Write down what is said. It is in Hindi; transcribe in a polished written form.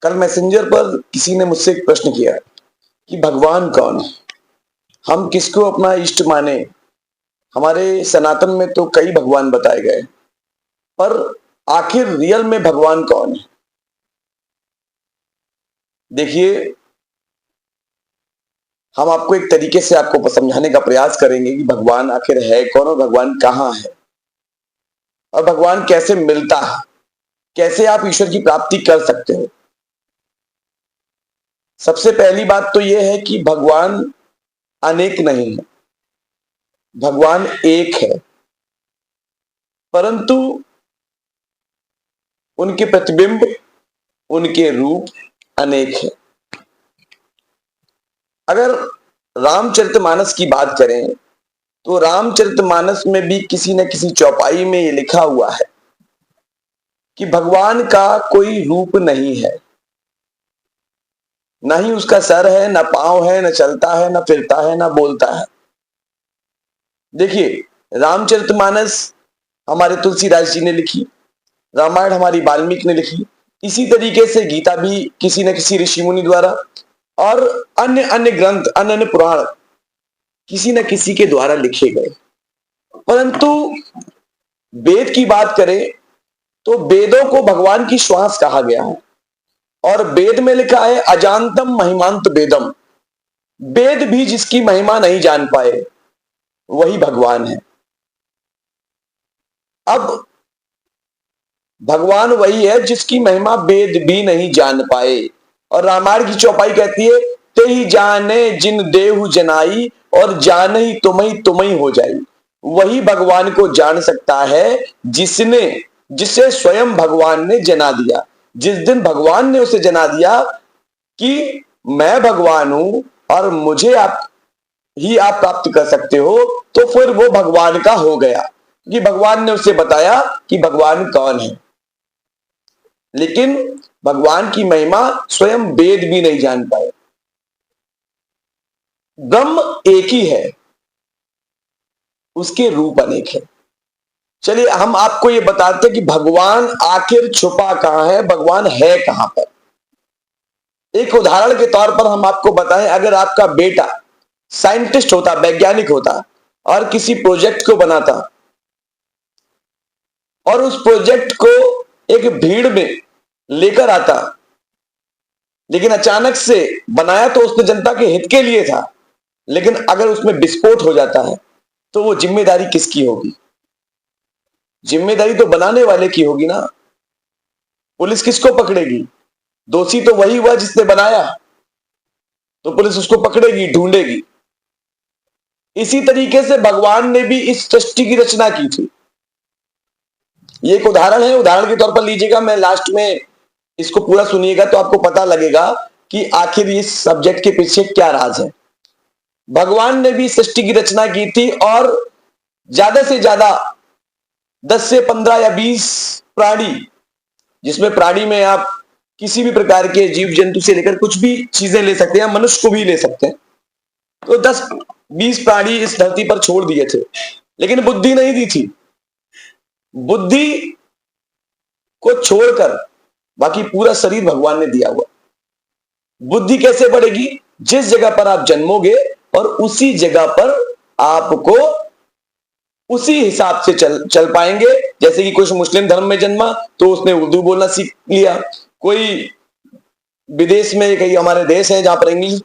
कल मैसेंजर पर किसी ने मुझसे एक प्रश्न किया कि भगवान कौन है, हम किसको अपना इष्ट माने। हमारे सनातन में तो कई भगवान बताए गए, पर आखिर रियल में भगवान कौन है। देखिए, हम आपको एक तरीके से आपको समझाने का प्रयास करेंगे कि भगवान आखिर है कौन और भगवान कहाँ है और भगवान कैसे मिलता है, कैसे आप ईश्वर की प्राप्ति कर सकते हो। सबसे पहली बात तो यह है कि भगवान अनेक नहीं है, भगवान एक है, परंतु उनके प्रतिबिंब, उनके रूप अनेक है। अगर रामचरितमानस की बात करें तो रामचरितमानस में भी किसी न किसी चौपाई में ये लिखा हुआ है कि भगवान का कोई रूप नहीं है, ना ही उसका सर है, ना पांव है, न चलता है, न फिरता है, न बोलता है। देखिए, रामचरितमानस हमारे तुलसीदास जी ने लिखी, रामायण हमारी वाल्मीकि ने लिखी, इसी तरीके से गीता भी किसी न किसी ऋषि मुनि द्वारा और अन्य अन्य ग्रंथ, अन्य अन्य पुराण किसी न किसी के द्वारा लिखे गए। परंतु वेद की बात करें तो वेदों को भगवान की श्वास कहा गया है और वेद में लिखा है अजानतम महिमांत वेदम। वेद भी जिसकी महिमा नहीं जान पाए वही भगवान है। अब भगवान वही है जिसकी महिमा वेद भी नहीं जान पाए और रामायण की चौपाई कहती है ते ही जाने जिन देहु जनाई और जान ही तुम्ही हो जाई। वही भगवान को जान सकता है जिसे स्वयं भगवान ने जना दिया। जिस दिन भगवान ने उसे जना दिया कि मैं भगवान हूं और मुझे आप प्राप्त कर सकते हो, तो फिर वो भगवान का हो गया कि भगवान ने उसे बताया कि भगवान कौन है। लेकिन भगवान की महिमा स्वयं वेद भी नहीं जान पाए। ब्रह्म एक ही है, उसके रूप अनेक है। चलिए हम आपको ये बताते हैं कि भगवान आखिर छुपा कहां है, भगवान है कहां पर। एक उदाहरण के तौर पर हम आपको बताएं, अगर आपका बेटा साइंटिस्ट होता, वैज्ञानिक होता और किसी प्रोजेक्ट को बनाता और उस प्रोजेक्ट को एक भीड़ में लेकर आता, लेकिन अचानक से बनाया तो उसने जनता के हित के लिए था, लेकिन अगर उसमें विस्फोट हो जाता है तो वो जिम्मेदारी किसकी होगी? जिम्मेदारी तो बनाने वाले की होगी ना। पुलिस किसको पकड़ेगी? दोषी तो वही हुआ जिसने बनाया, तो पुलिस उसको पकड़ेगी, ढूंढेगी। इसी तरीके से भगवान ने भी इस सृष्टि की रचना की थी। ये एक उदाहरण है, उदाहरण के तौर पर लीजिएगा, मैं लास्ट में इसको पूरा सुनिएगा तो आपको पता लगेगा कि आखिर इस सब्जेक्ट के पीछे क्या राज है। भगवान ने भी सृष्टि की रचना की थी और ज्यादा से ज्यादा 10 से 15 या 20 प्राणी, जिसमें प्राणी में आप किसी भी प्रकार के जीव जंतु से लेकर कुछ भी चीजें ले सकते हैं, मनुष्य को भी ले सकते हैं, तो 10-20 प्राणी इस धरती पर छोड़ दिए थे, लेकिन बुद्धि नहीं दी थी। बुद्धि को छोड़कर बाकी पूरा शरीर भगवान ने दिया हुआ। बुद्धि कैसे बढ़ेगी? जिस जगह पर आप जन्मोगे और उसी जगह पर आपको उसी हिसाब से चल पाएंगे। जैसे कि कुछ मुस्लिम धर्म में जन्मा तो उसने उर्दू बोलना सीख लिया, कोई विदेश में, कई हमारे देश हैं जहां पर इंग्लिश